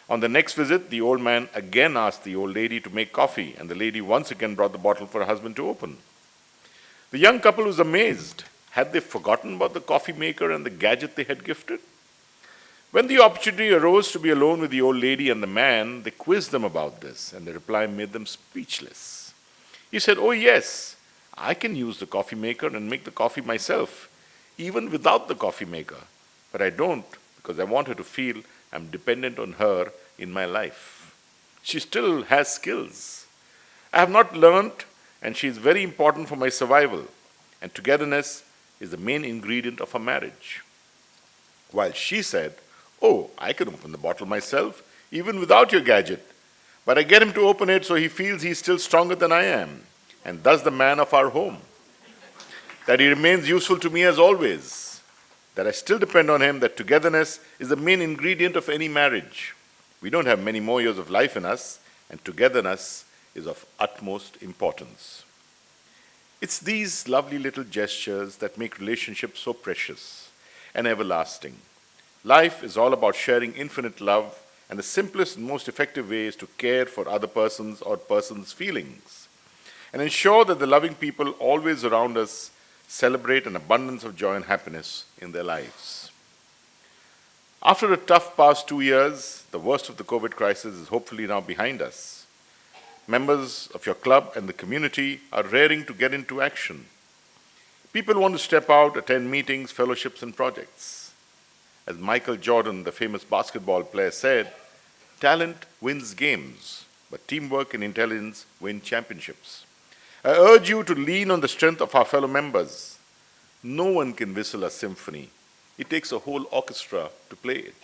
On the next visit, the old man again asked the old lady to make coffee, and the lady once again brought the bottle for her husband to open. The young couple was amazed. Had they forgotten about the coffee maker and the gadget they had gifted? When the opportunity arose to be alone with the old lady and the man, they quizzed them about this, and the reply made them speechless. He said, "Oh yes, I can use the coffee maker and make the coffee myself, even without the coffee maker. But I don't, because I want her to feel I'm dependent on her in my life. She still has skills I have not learned, and she is very important for my survival. And togetherness is the main ingredient of our marriage." While she said, "Oh, I can open the bottle myself, even without your gadget. But I get him to open it so he feels he's still stronger than I am, and thus the man of our home. That he remains useful to me as always. That I still depend on him, that togetherness is the main ingredient of any marriage. We don't have many more years of life in us, and togetherness is of utmost importance." It's these lovely little gestures that make relationships so precious and everlasting. Life is all about sharing infinite love, and the simplest and most effective way is to care for other persons or persons' feelings and ensure that the loving people always around us celebrate an abundance of joy and happiness in their lives. After a tough past 2 years, the worst of the COVID crisis is hopefully now behind us. Members of your club and the community are raring to get into action. People want to step out, attend meetings, fellowships, and projects. As Michael Jordan, the famous basketball player, said, "Talent wins games, but teamwork and intelligence win championships." I urge you to lean on the strength of our fellow members. No one can whistle a symphony. It takes a whole orchestra to play it.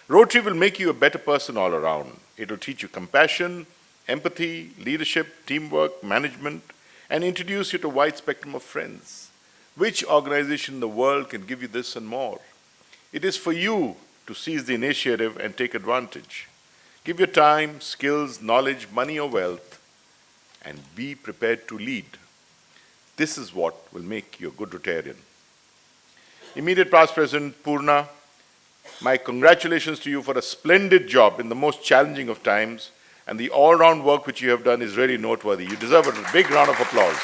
Rotary will make you a better person all around. It will teach you compassion, empathy, leadership, teamwork, management, and introduce you to a wide spectrum of friends. Which organization in the world can give you this and more? It is for you to seize the initiative and take advantage. Give your time, skills, knowledge, money, or wealth, and be prepared to lead. This is what will make you a good Rotarian. Immediate past President Purna, my congratulations to you for a splendid job in the most challenging of times, and the all-round work which you have done is really noteworthy. You deserve a big round of applause.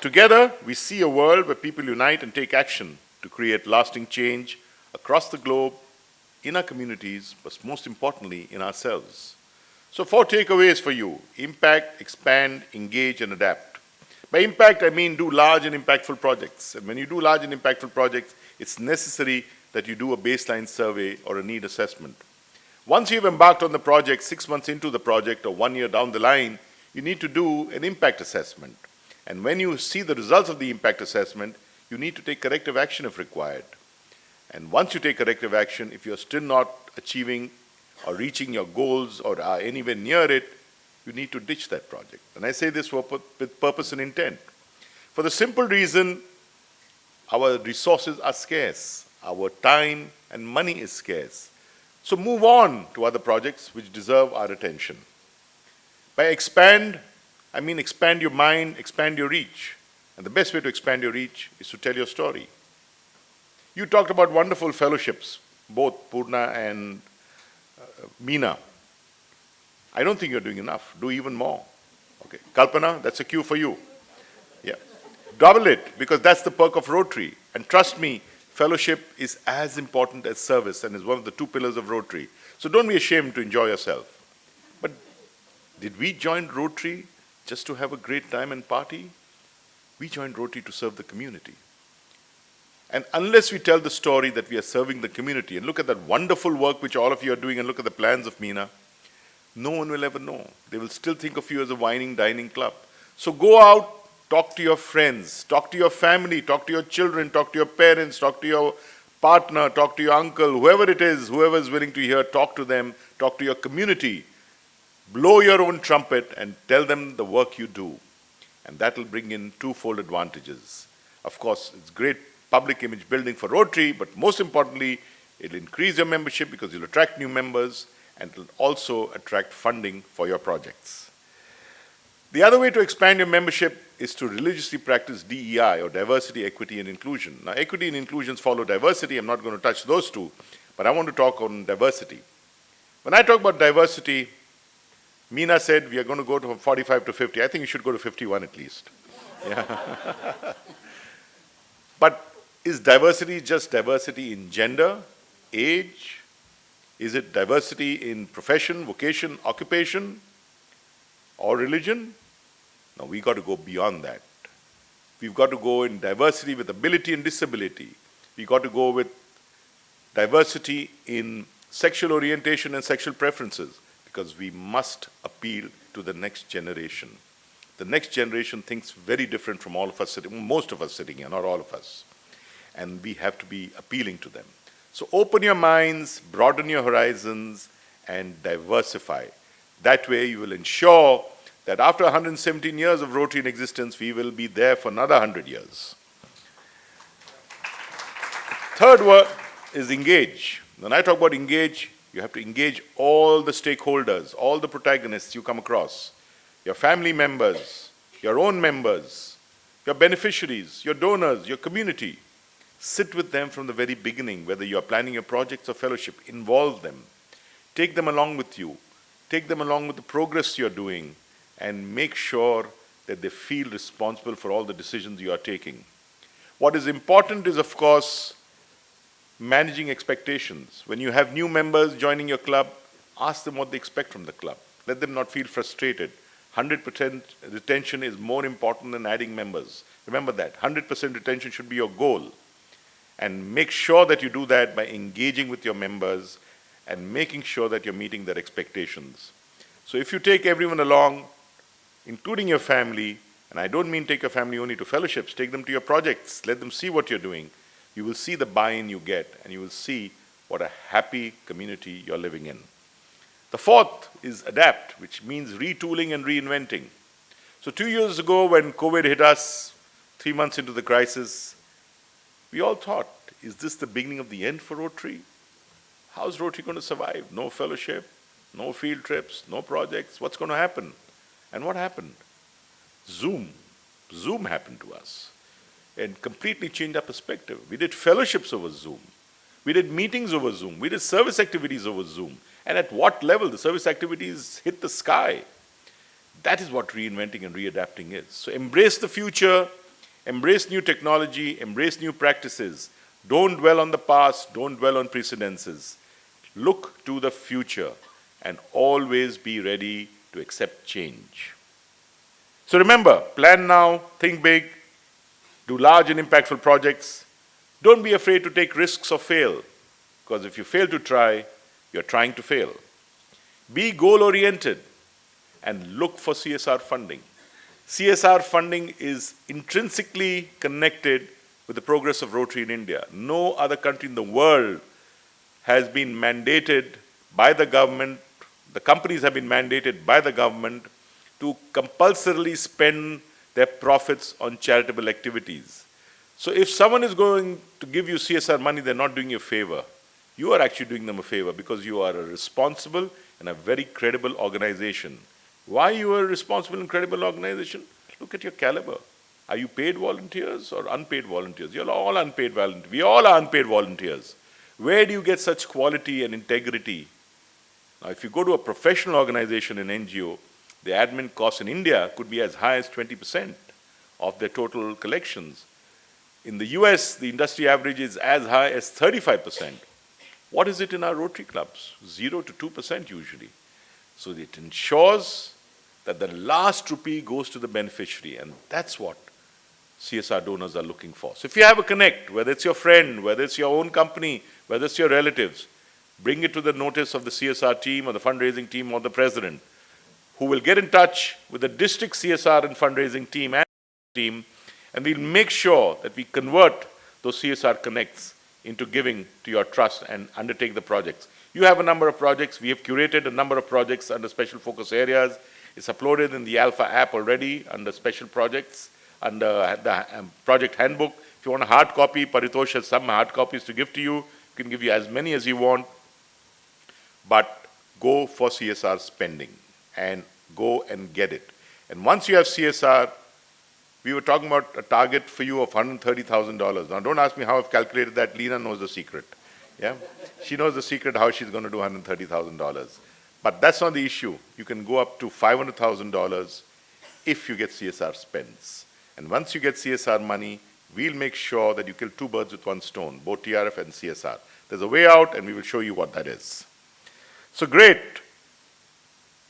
Together, we see a world where people unite and take action to create lasting change across the globe, in our communities, but most importantly, in ourselves. So 4 takeaways for you: impact, expand, engage, and adapt. By impact, I mean do large and impactful projects. And when you do large and impactful projects, it's necessary that you do a baseline survey or a need assessment. Once you've embarked on the project, 6 months into the project or 1 year down the line, you need to do an impact assessment. And when you see the results of the impact assessment, you need to take corrective action if required. And once you take corrective action, if you're still not achieving or reaching your goals or are anywhere near it, you need to ditch that project. And I say this with purpose and intent. For the simple reason, our resources are scarce. Our time and money is scarce. So move on to other projects which deserve our attention. By expand, I mean expand your mind, expand your reach. And the best way to expand your reach is to tell your story. You talked about wonderful fellowships, both Purna and Meena. I don't think you're doing enough. Do even more. Okay. Kalpana, that's a cue for you. Yeah. Double it, because that's the perk of Rotary. And trust me, fellowship is as important as service and is one of the 2 pillars of Rotary. So don't be ashamed to enjoy yourself. But did we join Rotary just to have a great time and party? We joined Rotary to serve the community. And unless we tell the story that we are serving the community, and look at that wonderful work which all of you are doing, and look at the plans of Meena, no one will ever know. They will still think of you as a whining, dining club. So go out, talk to your friends, talk to your family, talk to your children, talk to your parents, talk to your partner, talk to your uncle, whoever it is, whoever is willing to hear, talk to them, talk to your community. Blow your own trumpet and tell them the work you do. And that will bring in 2-fold advantages. Of course, it's great public image building for Rotary, but most importantly, it'll increase your membership because you'll attract new members, and it'll also attract funding for your projects. The other way to expand your membership is to religiously practice DEI, or diversity, equity, and inclusion. Now, equity and inclusions follow diversity. I'm not going to touch those two, but I want to talk on diversity. When I talk about diversity, Meena said we are going to go to 45 to 50. I think you should go to 51 at least. Yeah. But is diversity just diversity in gender, age? Is it diversity in profession, vocation, occupation, or religion? No, we got to go beyond that. We've got to go in diversity with ability and disability. We got to go with diversity in sexual orientation and sexual preferences, because we must appeal to the next generation. The next generation thinks very different from all of us sitting, most of us sitting here, not all of us. And we have to be appealing to them. So open your minds, broaden your horizons, and diversify. That way you will ensure that after 117 years of Rotary in existence, we will be there for another 100 years. Third word is engage. When I talk about engage, you have to engage all the stakeholders, all the protagonists you come across, your family members, your own members, your beneficiaries, your donors, your community. Sit with them from the very beginning, whether you are planning your projects or fellowship. Involve them. Take them along with you. Take them along with the progress you're doing, and make sure that they feel responsible for all the decisions you are taking. What is important is, of course, managing expectations. When you have new members joining your club, ask them what they expect from the club. Let them not feel frustrated. 100% retention is more important than adding members. Remember that. 100% retention should be your goal. And make sure that you do that by engaging with your members and making sure that you're meeting their expectations. So if you take everyone along, including your family, and I don't mean take your family only to fellowships, take them to your projects, let them see what you're doing. You will see the buy-in you get, and you will see what a happy community you're living in. The fourth is adapt, which means retooling and reinventing. So 2 years ago, when COVID hit us, 3 months into the crisis, we all thought, is this the beginning of the end for Rotary? How's Rotary going to survive? No fellowship, no field trips, no projects. What's going to happen? And what happened? Zoom. Zoom happened to us and completely changed our perspective. We did fellowships over Zoom. We did meetings over Zoom. We did service activities over Zoom. And at what level? The service activities hit the sky. That is what reinventing and readapting is. So embrace the future, embrace new technology, embrace new practices. Don't dwell on the past, don't dwell on precedences. Look to the future and always be ready to accept change. So remember, plan now, think big, do large and impactful projects. Don't be afraid to take risks or fail, because if you fail to try, you're trying to fail. Be goal-oriented and look for CSR funding. CSR funding is intrinsically connected with the progress of Rotary in India. No other country in the world has been mandated by the government, the companies have been mandated by the government to compulsorily spend their profits on charitable activities. So if someone is going to give you CSR money, they're not doing you a favor. You are actually doing them a favor because you are a responsible and a very credible organization. Why you are a responsible and credible organization? Look at your caliber. Are you paid volunteers or unpaid volunteers? You're all unpaid volunteers. We all are unpaid volunteers. Where do you get such quality and integrity? Now, if you go to a professional organization, an NGO, the admin costs in India could be as high as 20% of their total collections. In the US, the industry average is as high as 35%. What is it in our Rotary clubs? 0 to 2% usually. So it ensures that the last rupee goes to the beneficiary, and that's what CSR donors are looking for. So if you have a connect, whether it's your friend, whether it's your own company, whether it's your relatives, bring it to the notice of the CSR team or the fundraising team or the president, who will get in touch with the district CSR and fundraising team, and we'll make sure that we convert those CSR connects into giving to your trust and undertake the projects. You have a number of projects. We have curated a number of projects under special focus areas. It's uploaded in the Alpha app already under special projects, under the project handbook. If you want a hard copy, Paritosh has some hard copies to give to you. He can give you as many as you want. But go for CSR spending and go and get it. And once you have CSR, we were talking about a target for you of $130,000. Now, don't ask me how I've calculated that. Leena knows the secret. Yeah, she knows the secret how she's going to do $130,000. But that's not the issue. You can go up to $500,000 if you get CSR spends. And once you get CSR money, we'll make sure that you kill two birds with one stone, both TRF and CSR. There's a way out, and we will show you what that is. So great.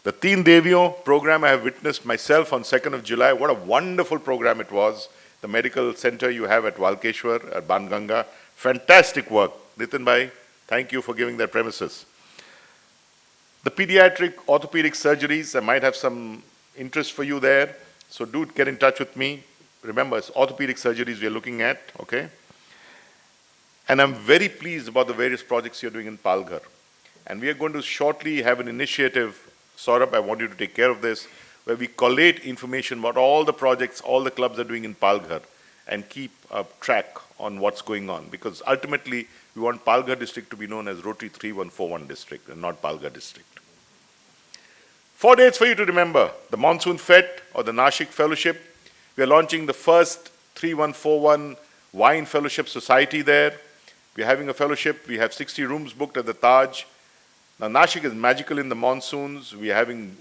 The Teen Devio program I have witnessed myself on 2nd of July. What a wonderful program it was. The medical center you have at Walkeshwar, at Banganga. Fantastic work. Nitin Bhai, thank you for giving that premises. The pediatric orthopedic surgeries, I might have some interest for you there. So do get in touch with me. Remember, it's orthopedic surgeries we are looking at, okay? And I'm very pleased about the various projects you're doing in Palghar. And we are going to shortly have an initiative, Saurabh, I want you to take care of this, where we collate information about all the projects, all the clubs are doing in Palghar, and keep a track on what's going on. Because ultimately, we want Palghar district to be known as Rotary 3141 district and not Palghar district. 4 dates for you to remember. The Monsoon Fete or the Nashik Fellowship. We are launching the first 3141 Wine Fellowship Society there. We're having a fellowship. We have 60 rooms booked at the Taj. Now, Nashik is magical in the monsoons. We're having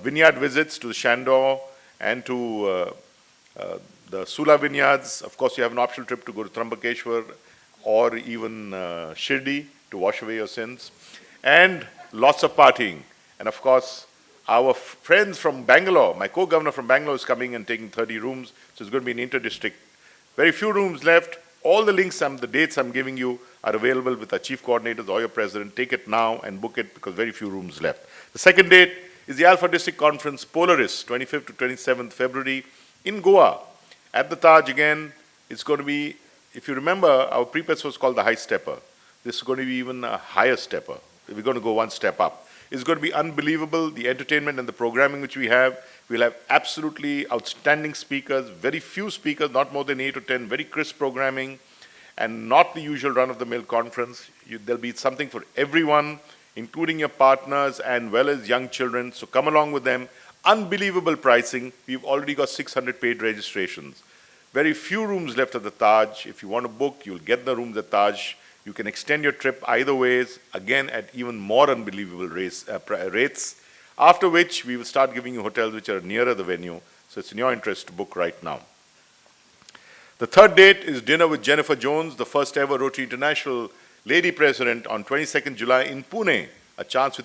vineyard visits to the Shandor and to the Sula vineyards. Of course, you have an optional trip to go to Trambakeshwar or even Shirdi to wash away your sins. And lots of partying. And of course, our friends from Bangalore, my co-governor from Bangalore is coming and taking 30 rooms. So it's going to be an inter-district. Very few rooms left. All the links, the dates I'm giving you are available with our chief coordinators or your president. Take it now and book it because very few rooms left. The second date is the Alpha District Conference, Polaris, 25th to 27th February in Goa. At the Taj again, it's going to be, if you remember, our pre-press was called the High Stepper. This is going to be even a higher stepper. We're going to go one step up. It's going to be unbelievable, the entertainment and the programming which we have. We'll have absolutely outstanding speakers, very few speakers, not more than 8 or 10, very crisp programming, and not the usual run-of-the-mill conference. There'll be something for everyone, including your partners and well as young children. So come along with them. Unbelievable pricing. We've already got 600 paid registrations. Very few rooms left at the Taj. If you want to book, you'll get the rooms at Taj. You can extend your trip either ways, again at even more unbelievable rates, after which we will start giving you hotels which are nearer the venue. So it's in your interest to book right now. The third date is dinner with Jennifer Jones, the first ever Rotary International Lady President on 22nd July in Pune. A chance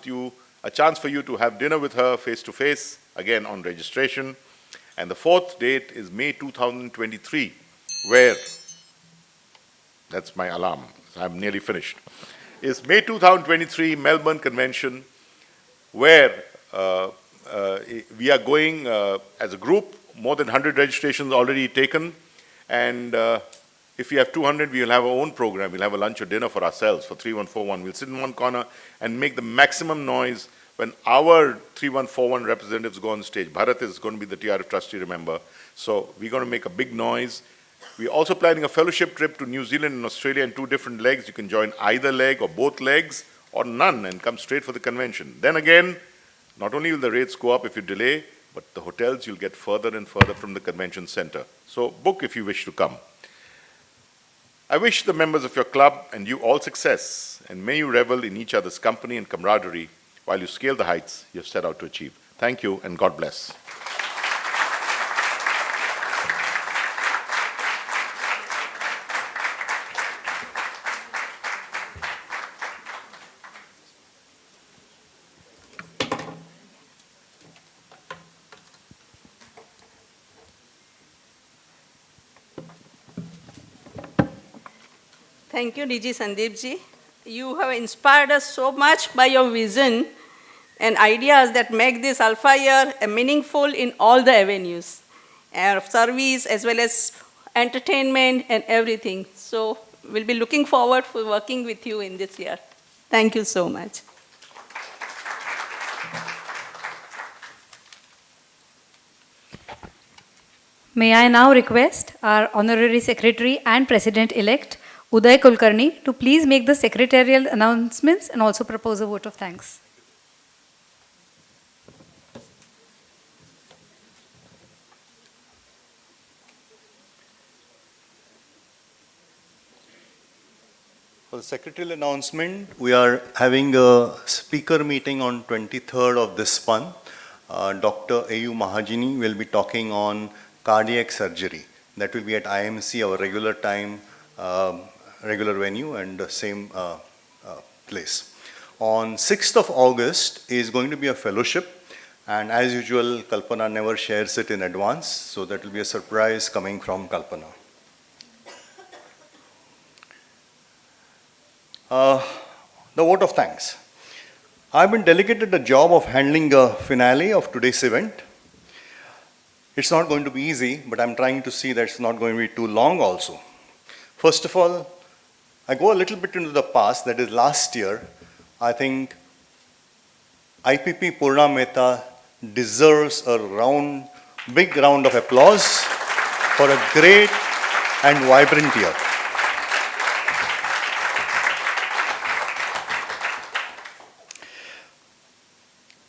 for you to have dinner with her face to face, again on registration. And the fourth date is May 2023, where, that's my alarm. I'm nearly finished. Is May 2023 Melbourne Convention, where we are going as a group, more than 100 registrations already taken, and if we have 200, we will have our own program. We'll have a lunch or dinner for ourselves for 3141. We'll sit in one corner and make the maximum noise when our 3141 representatives go on stage. Bharat is going to be the TRF trustee, remember. So we're going to make a big noise. We're also planning a fellowship trip to New Zealand and Australia in 2 different legs. You can join either leg or both legs or none and come straight for the convention. Then again, not only will the rates go up if you delay, but the hotels you'll get further and further from the convention center. So book if you wish to come. I wish the members of your club and you all success, and may you revel in each other's company and camaraderie while you scale the heights you have set out to achieve. Thank you and God bless. Thank you, DG Sandeep ji. You have inspired us so much by your vision and ideas that make this Alpha Year meaningful in all the avenues of service as well as entertainment and everything. So we'll be looking forward for working with you in this year. Thank you so much. May I now request our Honorary Secretary and President-elect, Uday Kulkarni, to please make the secretarial announcements and also propose a vote of thanks. For the secretarial announcement, we are having a speaker meeting on 23rd of this month. Dr. A.U. Mahajini will be talking on cardiac surgery. That will be at IMC, our regular time, regular venue and the same place. On 6th of August is going to be a fellowship, and as usual, Kalpana never shares it in advance, so that will be a surprise coming from Kalpana. The vote of thanks. I've been delegated the job of handling the finale of today's event. It's not going to be easy, but I'm trying to see that it's not going to be too long also. First of all, I go a little bit into the past, that is last year. I think IPP Purna Mehta deserves a big round of applause for a great and vibrant year.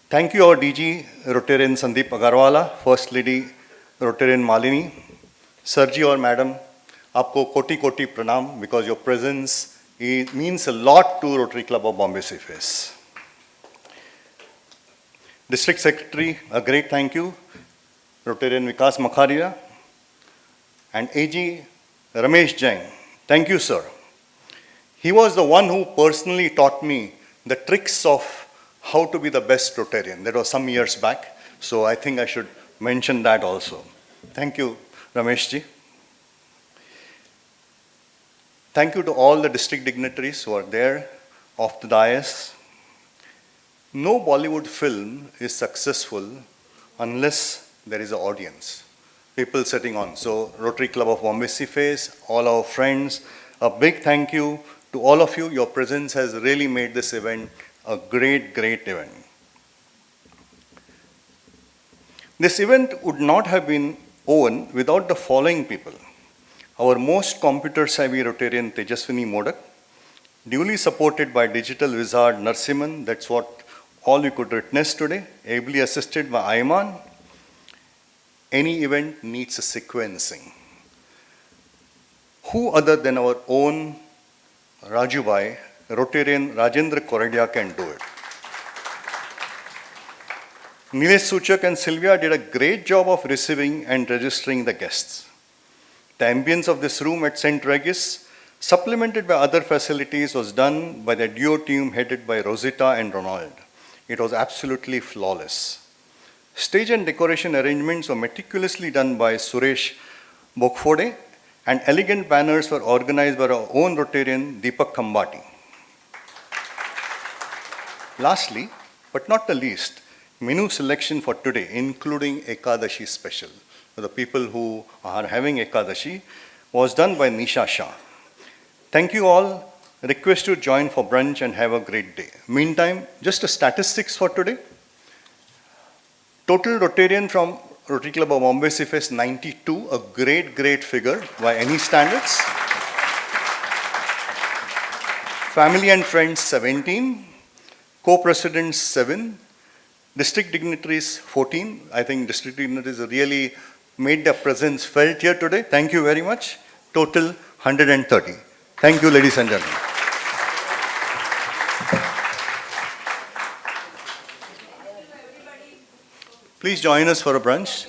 Thank you, our DG, Rotarian Sandeep Agarwala, First Lady, Rotarian Malini, Sirji or Madam, aapko koti koti pranam, because your presence means a lot to Rotary Club of Bombay CFS. District Secretary, a great thank you, Rotarian Vikas Makharia, and AG Ramesh Jain. Thank you, sir. He was the one who personally taught me the tricks of how to be the best Rotarian. That was some years back, so I think I should mention that also. Thank you, Ramesh ji. Thank you to all the district dignitaries who are there off the dais. No Bollywood film is successful unless there is an audience, people sitting on. So Rotary Club of Bombay CFS, all our friends, a big thank you to all of you. Your presence has really made this event a great, great event. This event would not have been won without the following people. Our most computer-savvy Rotarian Tejaswini Modak, duly supported by digital wizard Narsiman, that's what all you could witness today, ably assisted by Ayman. Any event needs a sequencing. Who other than our own Rajubai, Rotarian Rajendra Koradia, can do it? Nilesh Suchak and Sylvia did a great job of receiving and registering the guests. The ambience of this room at St. Regis, supplemented by other facilities, was done by the duo team headed by Rosita and Ronald. It was absolutely flawless. Stage and decoration arrangements were meticulously done by Suresh Bokfode, and elegant banners were organized by our own Rotarian Deepak Khambati. Lastly, but not the least, menu selection for today, including Ekadashi special. For the people who are having Ekadashi, was done by Nisha Shah. Thank you all. Request you to join for brunch and have a great day. Meantime, just a statistics for today. Total Rotarian from Rotary Club of Bombay CFS 92, a great, great figure by any standards. Family and friends 17. Co-presidents 7, district dignitaries 14. I think district dignitaries really made their presence felt here today. Thank you very much. Total 130. Thank you, ladies and gentlemen. Please join us for a brunch.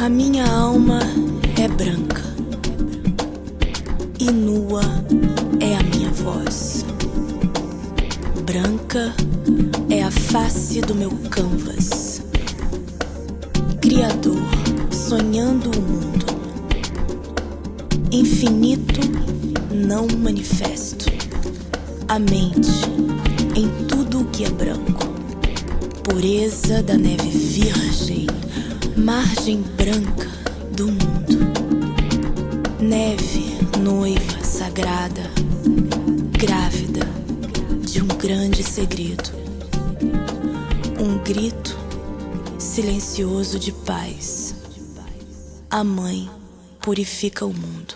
A minha alma é branca e nua é a minha voz. Branca é a face do meu canvas. Criador, sonhando o mundo. Infinito, não manifesto. A mente em tudo o que é branco. Pureza da neve virgem, margem branca do mundo. Neve, noiva sagrada, grávida de um grande segredo. Um grito silencioso de paz. A mãe purifica o mundo.